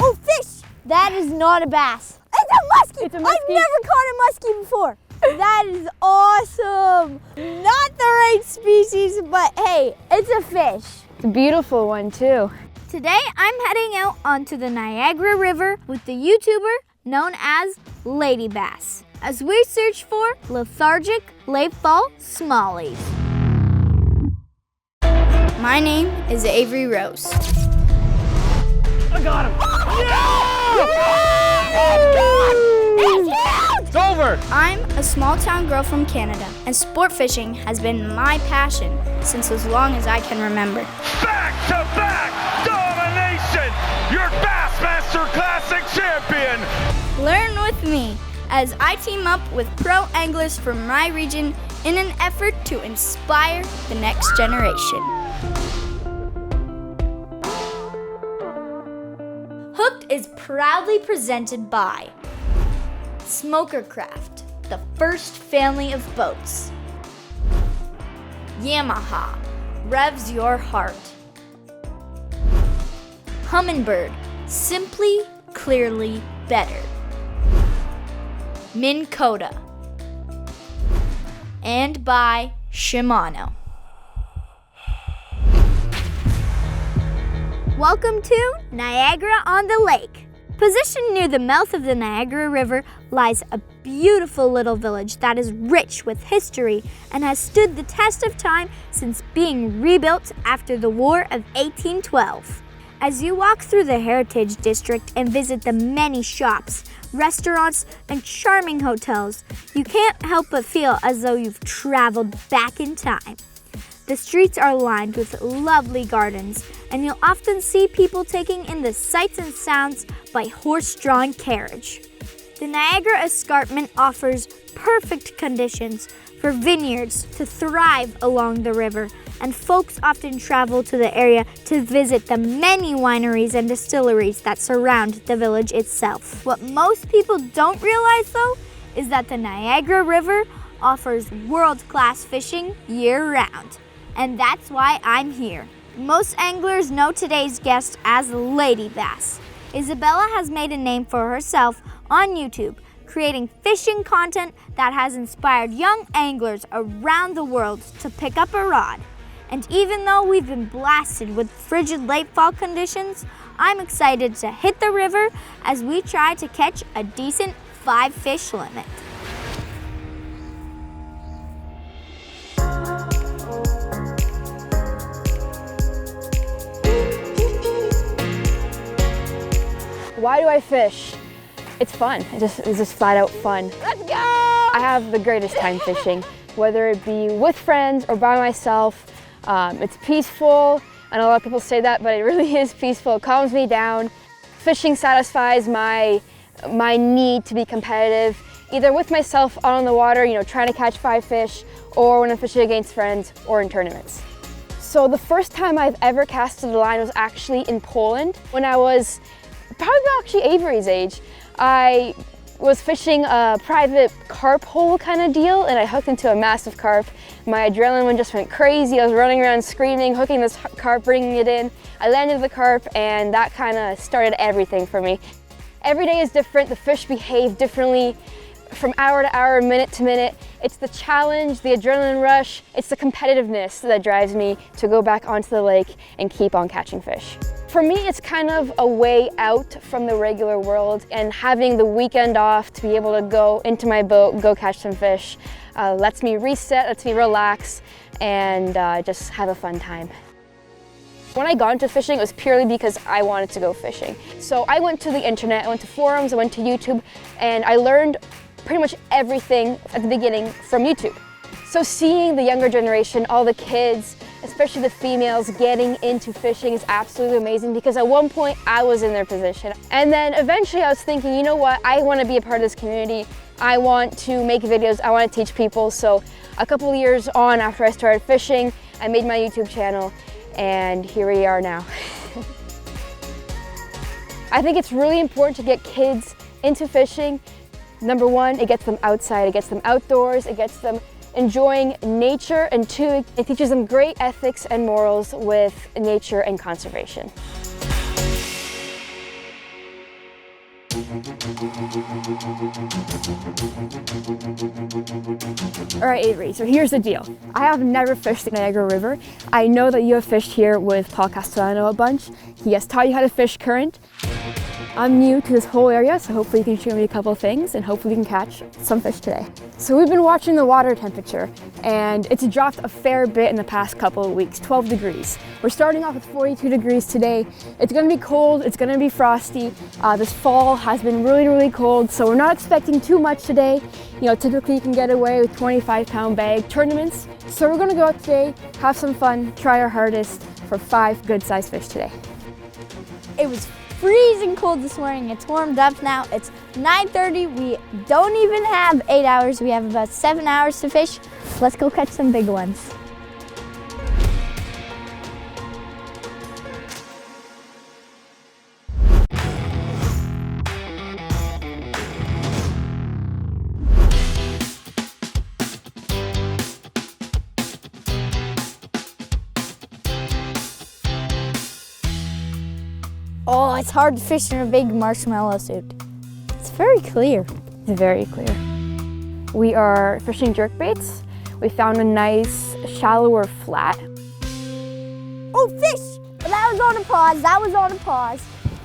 Oh, fish! That is not a bass. It's a muskie! It's a muskie? I've never caught a muskie before. That is awesome. Not the right species, but hey, it's a fish. It's a beautiful one too. Today, I'm heading out onto the Niagara River with the YouTuber known as Ladybass, as we search for lethargic late fall smallies. My name is Avery Rose. I got him! It's huge! It's over! I'm a small town girl from Canada, and sport fishing has been my passion since as long as I can remember. Back-to-back domination! Your Bassmaster Classic champion! Learn with me as I team up with pro anglers from my region in an effort to inspire the next generation. Hooked is proudly presented by Smokercraft, the first family of boats. Yamaha revs your heart. Humminbird, simply, clearly better. Minn Kota. And by Shimano. Welcome to Niagara on the Lake. Positioned near the mouth of the Niagara River lies a beautiful little village that is rich with history and has stood the test of time since being rebuilt after the War of 1812. As you walk through the Heritage District and visit the many shops, restaurants, and charming hotels, you can't help but feel as though you've traveled back in time. The streets are lined with lovely gardens, and you'll often see people taking in the sights and sounds by horse-drawn carriage. The Niagara Escarpment offers perfect conditions for vineyards to thrive along the river, and folks often travel to the area to visit the many wineries and distilleries that surround the village itself. What most people don't realize, though, is that the Niagara River offers world-class fishing year-round. And that's why I'm here. Most anglers know today's guest as Ladybass. Isabella has made a name for herself on YouTube, creating fishing content that has inspired young anglers around the world to pick up a rod. And even though we've been blasted with frigid late fall conditions, I'm excited to hit the river as we try to catch a decent 5-fish limit. Why do I fish? It's fun. It's just flat out fun. Let's go! I have the greatest time fishing, whether it be with friends or by myself. It's peaceful. I know a lot of people say that, but it really is peaceful. It calms me down. Fishing satisfies my need to be competitive, either with myself out on the water, trying to catch 5 fish, or when I'm fishing against friends or in tournaments. So the first time I've ever casted a line was actually in Poland when I was probably actually Avery's age. I was fishing a private carp hole kind of deal, and I hooked into a massive carp. My adrenaline just went crazy. I was running around screaming, hooking this carp, bringing it in. I landed the carp, and that kind of started everything for me. Every day is different. The fish behave differently from hour to hour, minute to minute. It's the challenge, the adrenaline rush, it's the competitiveness that drives me to go back onto the lake and keep on catching fish. For me, it's kind of a way out from the regular world, and having the weekend off to be able to go into my boat, go catch some fish, lets me reset, lets me relax, and just have a fun time. When I got into fishing, it was purely because I wanted to go fishing. So I went to the internet, I went to forums, I went to YouTube, and I learned pretty much everything at the beginning from YouTube. So seeing the younger generation, all the kids, especially the females, getting into fishing is absolutely amazing, because at one point I was in their position. And then eventually I was thinking, you know what, I want to be a part of this community. I want to make videos, I want to teach people. So a couple of years on after I started fishing, I made my YouTube channel, and here we are now. I think it's really important to get kids into fishing. Number one, it gets them outside, it gets them outdoors, it gets them enjoying nature, and two, it teaches them great ethics and morals with nature and conservation. All right, Avery, so here's the deal. I have never fished the Niagara River. I know that you have fished here with Paul Castellano a bunch. He has taught you how to fish current. I'm new to this whole area, so hopefully you can show me a couple of things and hopefully we can catch some fish today. So we've been watching the water temperature and it's dropped a fair bit in the past couple of weeks, 12 degrees. We're starting off with 42 degrees today. It's gonna be cold, it's gonna be frosty. This fall has been really, really cold, so we're not expecting too much today. You know, typically you can get away with 25-pound bag tournaments. So we're gonna go out today, have some fun, try our hardest for 5 good-sized fish today. It was freezing cold this morning. It's warmed up now. It's 9:30. We don't even have 8 hours. We have about 7 hours to fish. Let's go catch some big ones. Oh, it's hard to fish in a big marshmallow suit. It's very clear. It's very clear. We are fishing jerkbaits. We found a nice shallower flat. Oh, fish! That was on a pause. That was on a pause.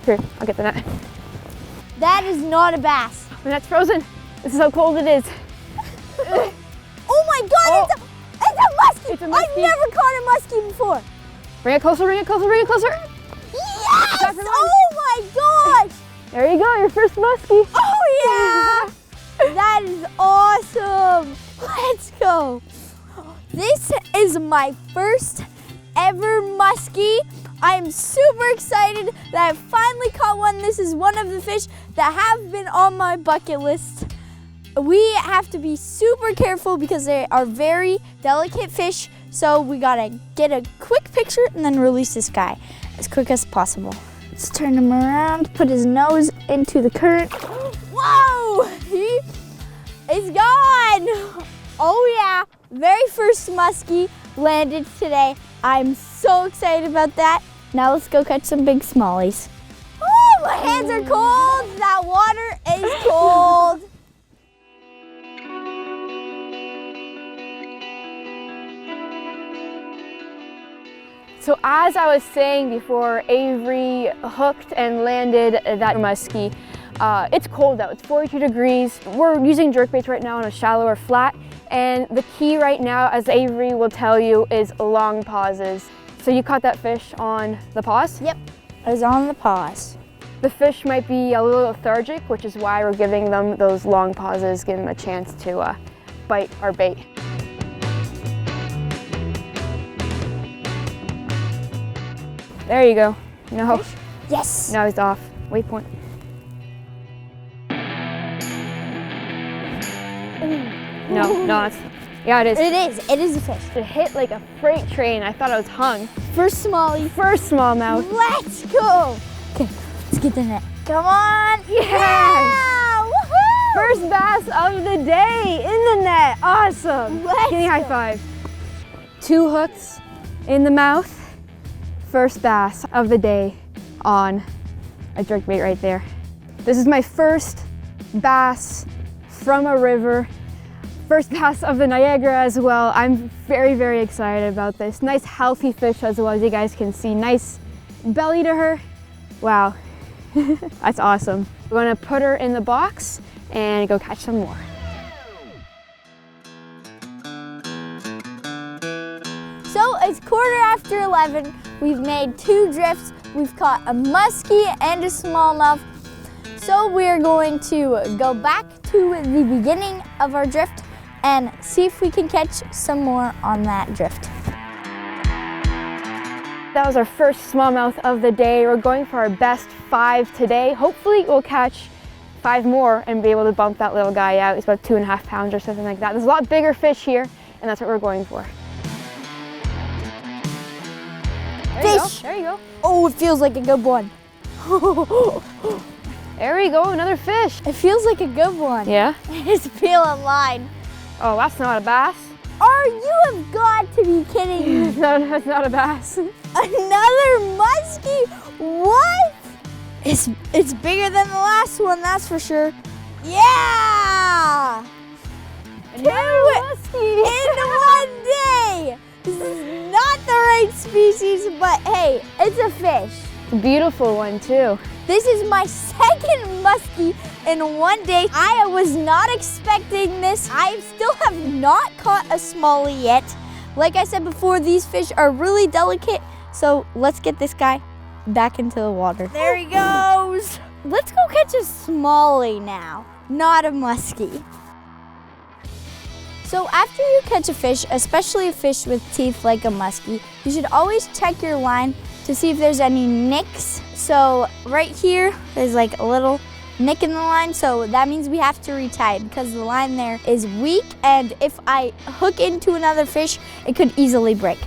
Here, I'll get the net. That is not a bass. The net's frozen. This is how cold it is. Oh my God, Oh. it's a musky. It's a musky. I've never caught a musky before. Bring it closer, bring it closer, bring it closer. Yes! Time for lunch. Oh my gosh! There you go, your first musky. Oh yeah! That is awesome! Let's go! This is my first ever muskie. I'm super excited that I finally caught one. This is one of the fish that have been on my bucket list. We have to be super careful because they are very delicate fish, so we gotta get a quick picture and then release this guy as quick as possible. Let's turn him around, put his nose into the current. Whoa! He is gone! Oh yeah, very first muskie landed today. I'm so excited about that. Now let's go catch some big smallies. Oh, my hands are cold. That water is cold. So as I was saying before, Avery hooked and landed that muskie. It's cold out, it's 42 degrees. We're using jerkbaits right now on a shallower flat. And the key right now, as Avery will tell you, is long pauses. So you caught that fish on the pause? Yep, it was on the pause. The fish might be a little lethargic, which is why we're giving them those long pauses, giving them a chance to bite our bait. There you go. No. Yes. Now he's off. Waypoint. No, it's, yeah, it is. It is a fish. It hit like a freight train. I thought I was hung. First smallie. First smallmouth. Let's go. Okay, let's get the net. Come on. Yes. Yeah. Woohoo. First bass of the day in the net. Awesome. Let's Give me a high go. five. 2 hooks in the mouth. First bass of the day on a jerkbait right there. This is my first bass from a river. First bass of the Niagara as well. I'm very, very excited about this. Nice healthy fish as well, as you guys can see. Nice belly to her. Wow, that's awesome. We're gonna put her in the box and go catch some more. So it's 11:15. We've made 2 drifts. We've caught a muskie and a smallmouth. So we're going to go back to the beginning of our drift and see if we can catch some more on that drift. That was our first smallmouth of the day. We're going for our best 5 today. Hopefully we'll catch 5 more and be able to bump that little guy out. He's about 2.5 pounds or something like that. There's a lot bigger fish here, and that's what we're going for. Fish! There you go. Oh, it feels like a good one. There we go, another fish. It feels like a good one. Yeah? It's feeling line. Oh, that's not a bass. You have got to be kidding me. No, that's not a bass. Another muskie? What? Is It's bigger than the last one, that's for sure. Yeah! Another musky. In one day! This is not the right species, but hey, it's a fish. It's a beautiful one too. This is my second muskie in one day. I was not expecting this. I still have not caught a smallie yet. Like I said before, these fish are really delicate, so let's get this guy back into the water. There he goes. Let's go catch a smallie now, not a muskie. So after you catch a fish, especially a fish with teeth like a muskie, you should always check your line to see if there's any nicks. So right here, there's like a little nick in the line, so that means we have to retie it because the line there is weak, and if I hook into another fish, it could easily break.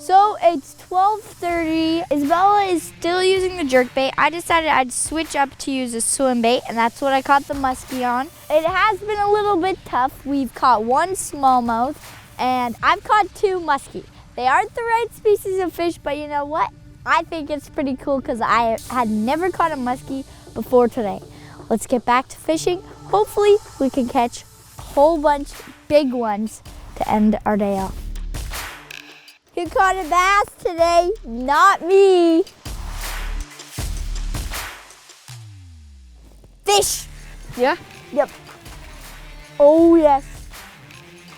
So it's 12:30. Isabella is still using the jerkbait. I decided I'd switch up to use a swim bait, and that's what I caught the muskie on. It has been a little bit tough. We've caught one smallmouth, and I've caught two muskie. They aren't the right species of fish, but you know what? I think it's pretty cool because I had never caught a muskie before today. Let's get back to fishing. Hopefully we can catch a whole bunch big ones to end our day off. Who caught a bass today? Not me. Fish. Yeah? Yep. Oh yes.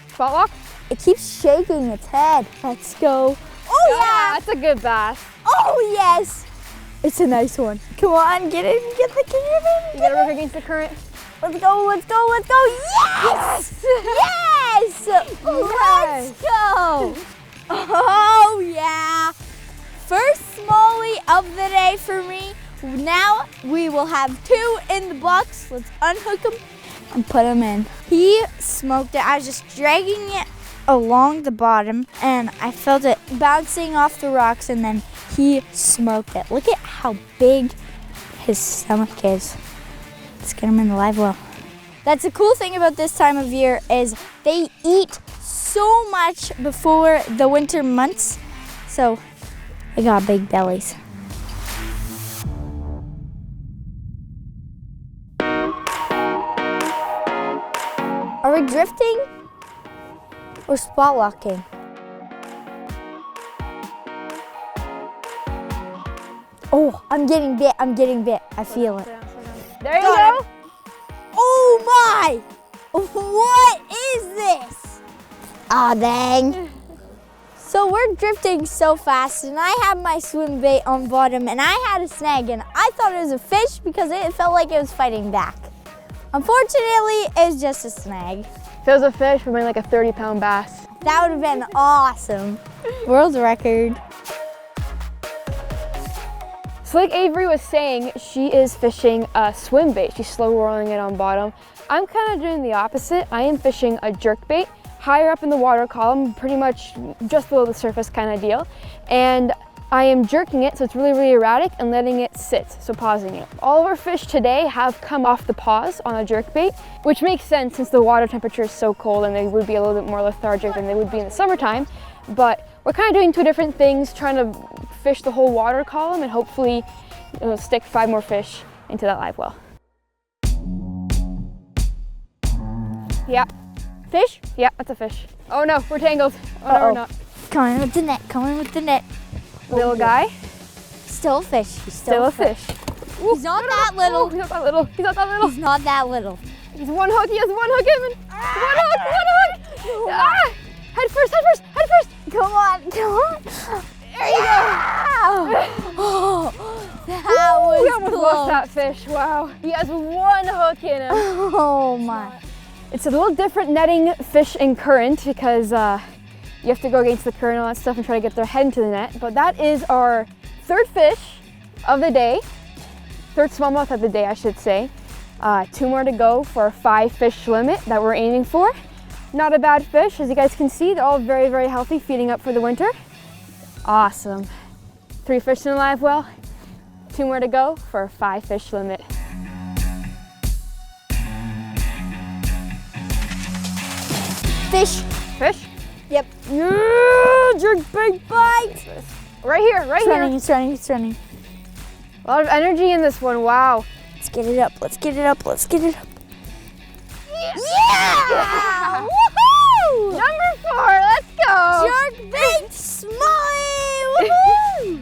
Spot lock? It keeps shaking its head. Let's go. Oh yeah. That's a good bass. Oh yes. It's a nice one. Come on, get in, get the camera. You gotta work against the current. Let's go, let's go, let's go. Yes! Yes! Let's go. Oh yeah! First smallie of the day for me. Now we will have two in the box. Let's unhook them and put them in. He smoked it. I was just dragging it along the bottom and I felt it bouncing off the rocks, and then he smoked it. Look at how big his stomach is. Let's get him in the live well. That's the cool thing about this time of year is they eat so much before the winter months, so they got big bellies. Are we drifting or spot locking? Oh, I'm getting bit, I feel it. There you go. Oh my! What is this? Aw, dang. So we're drifting so fast, and I have my swim bait on bottom, and I had a snag, and I thought it was a fish because it felt like it was fighting back. Unfortunately, it's just a snag. If it was a fish, we'd be like a 30-pound bass. That would have been awesome. World record. So like Avery was saying, she is fishing a swim bait. She's slow rolling it on bottom. I'm kind of doing the opposite. I am fishing a jerk bait, higher up in the water column, pretty much just below the surface kind of deal. And I am jerking it so it's really, really erratic and letting it sit, so pausing it. All of our fish today have come off the pause on a jerk bait, which makes sense since the water temperature is so cold and they would be a little bit more lethargic than they would be in the summertime. But we're kind of doing two different things, trying to fish the whole water column and hopefully stick 5 more fish into that live well. Yeah. Fish? Yeah, that's a fish. Oh no, we're tangled. Oh no, we're not. Come in with the net, come in with the net. Little guy. Still a fish. He's Still a fish. Ooh, he's not that little. He's not that little. He's not that little. He's not that little. He's one hook. He has one hook in. One hook. One hook. Ah! Head first. Head first. Head first. Come on. Come on. There you go. Oh, that was we almost close. lost that fish. Wow. He has one hook in him. Oh my. It's a little different netting fish in current because you have to go against the current and all that stuff and try to get their head into the net. But that is our third fish of the day. Third smallmouth of the day, I should say. 2 more to go for our 5 fish limit that we're aiming for. Not a bad fish. As you guys can see, they're all very, very healthy, feeding up for the winter. Awesome. 3 fish in a live well. 2 more to go for a 5 fish limit. Fish. Fish? Yep. Yeah, jerk big bite. Right here, right here. It's running, it's running. A lot of energy in this one, wow. Let's get it up, let's get it up, let's get it up. Yeah! Woohoo! Number 4, let's go. Jerk bait Smalley! Woohoo!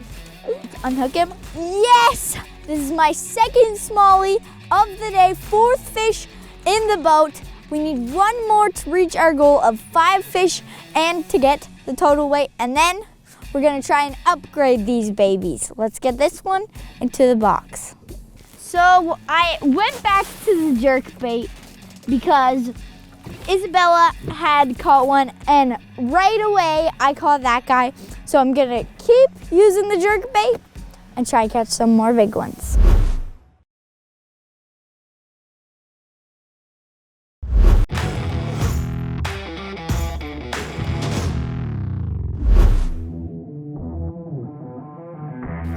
Unhook him. Yes! This is my second Smalley of the day, 4th fish in the boat. We need 1 more to reach our goal of 5 fish and to get the total weight, and then we're gonna try and upgrade these babies. Let's get this one into the box. So I went back to the jerk bait because Isabella had caught one, and right away I caught that guy. So I'm gonna keep using the jerk bait and try and catch some more big ones.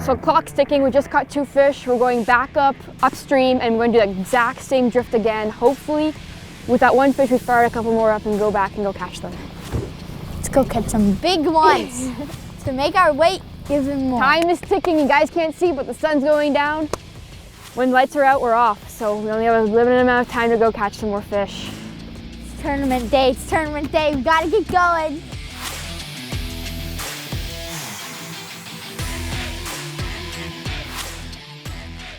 So clock's ticking, we just caught 2 fish. We're going back upstream, and we're gonna do the exact same drift again. Hopefully, with that 1 fish, we fire a couple more up and go back and go catch them. Let's go catch some big ones to make our weight even more. Time is ticking, you guys can't see, but the sun's going down. When lights are out, we're off. So we only have a limited amount of time to go catch some more fish. It's tournament day, it's tournament day. We gotta get going.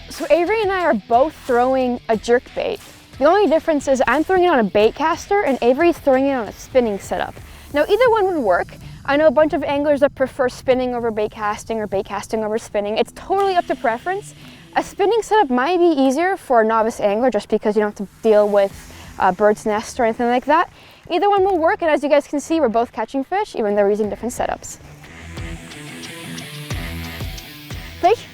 So Avery and I are both throwing a jerk bait. The only difference is I'm throwing it on a bait caster and Avery's throwing it on a spinning setup. Now either one would work. I know a bunch of anglers that prefer spinning over bait casting or bait casting over spinning. It's totally up to preference. A spinning setup might be easier for a novice angler just because you don't have to deal with bird's nests or anything like that. Either one will work, and as you guys can see, we're both catching fish even though we're using different setups. Fish?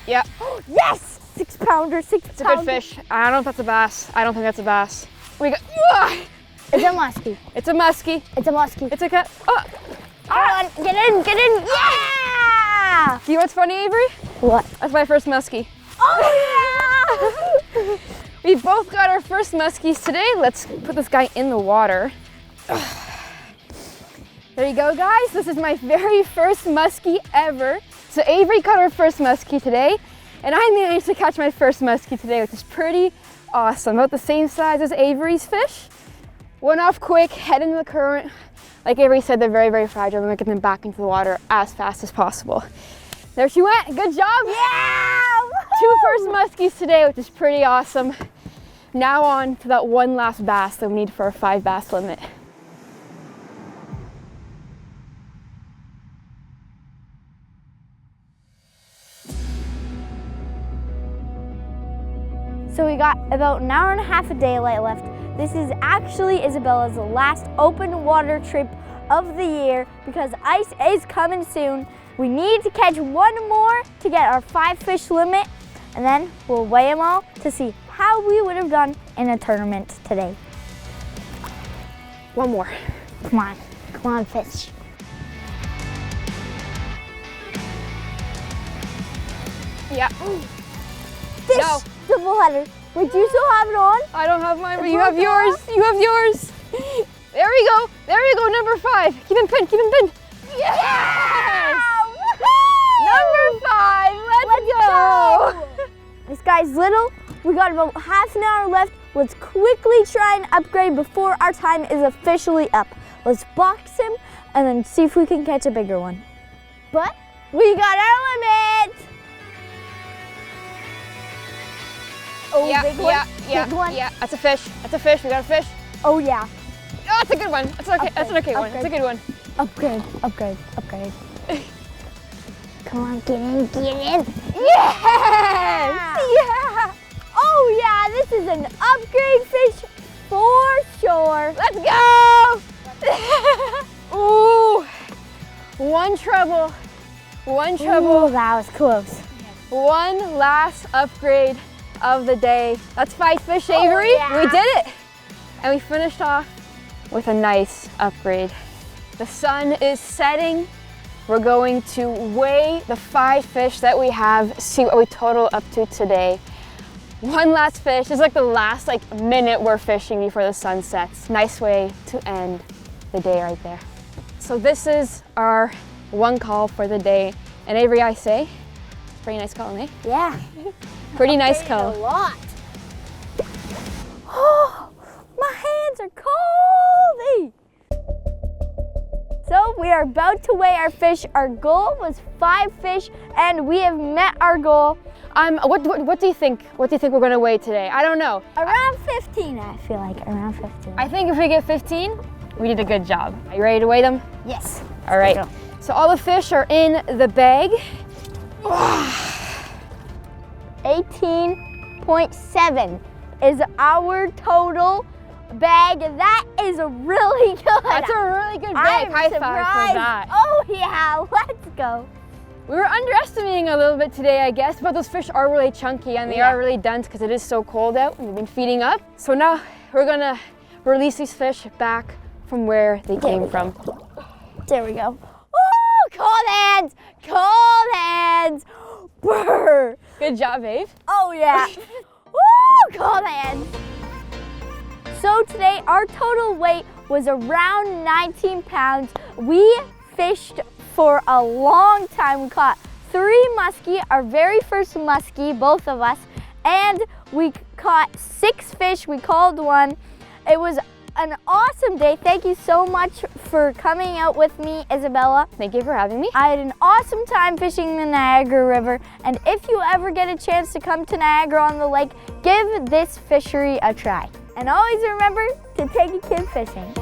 Yeah. Yes! 6 pounder, 6 pounder. It's a good fish. I don't know if that's a bass. I don't think that's a bass. We got. It's a musky. It's a musky. It's a musky. It's a cat. Oh. Come on, get in, get in. Yeah! Do you know what's funny, Avery? What? That's my first musky. Oh yeah! We both got our first muskies today. Let's put this guy in the water. There you go, guys. This is my very first muskie ever. So Avery caught her first muskie today, and I managed to catch my first muskie today, which is pretty awesome. About the same size as Avery's fish. Went off quick, head into the current. Like Avery said, they're very, very fragile. I'm gonna get them back into the water as fast as possible. There she went, good job. Yeah! 2 first muskies today, which is pretty awesome. Now on to that 1 last bass that we need for our 5 bass limit. So we got about an hour and a half of daylight left. This is actually Isabella's last open water trip of the year because ice is coming soon. We need to catch 1 more to get our 5 fish limit, and then we'll weigh them all to see how we would have done in a tournament today. 1 more. Come on, come on fish. Yeah. Fish, No. double header. Wait, do you still have it on? I don't have mine, but you have yours. You have yours. There we go. There we go, number 5. Keep him pinned, keep him pinned. Yes! Yeah! Number 5, let's go. This guy's little. We got about half an hour left. Let's quickly try and upgrade before our time is officially up. Let's box him and then see if we can catch a bigger one. But we got our limit. Oh, Yeah, big one. yeah, Big one. yeah. That's a fish. That's a fish. We got a fish. Oh yeah. Oh, that's a good one. That's okay. That's an okay one. That's a good one. Upgrade, upgrade, upgrade. Come on, get in, get in. Yes! Yeah! Oh yeah, this is an upgrade fish for sure. Let's go! Ooh, 1 treble. 1 treble. Ooh, that was close. 1 last upgrade of the day. That's 5 fish, Avery. yeah. We did it. And we finished off with a nice upgrade. The sun is setting. we're going to weigh the 5 fish that we have, see what we total up to today. One last fish. This is like the last minute we're fishing before the sun sets. Nice way to end the day right there. So this is our one call for the day. And Avery, I say, pretty nice call, eh? Yeah. Pretty nice call. A lot. Oh, my hands are cold. So we are about to weigh our fish. Our goal was 5 fish, and we have met our goal. What do you think? What do you think we're gonna weigh today? I don't know. Around 15, I feel like, around 15. I think if we get 15, we did a good job. Are you ready to weigh them? Yes. All right. So all the fish are in the bag. 18.7 is our total bag. That is really good. That's a really good bag. High five for that. Oh yeah, let's go. We were underestimating a little bit today, I guess, but those fish are really chunky and they are really dense because it is so cold out and they've been feeding up. So now we're gonna release these fish back from where they came from. There we go. Oh, cold hands, cold hands. Brr. Good job, Abe. Oh yeah. Woo, cold hands. So today our total weight was around 19 pounds. We fished for a long time. We caught 3 muskie, our very first muskie, both of us, and we caught 6 fish. We called one. It was an awesome day. Thank you so much for coming out with me, Isabella. Thank you for having me. I had an awesome time fishing the Niagara River, and if you ever get a chance to come to Niagara on the Lake, give this fishery a try. And always remember to take a kid fishing.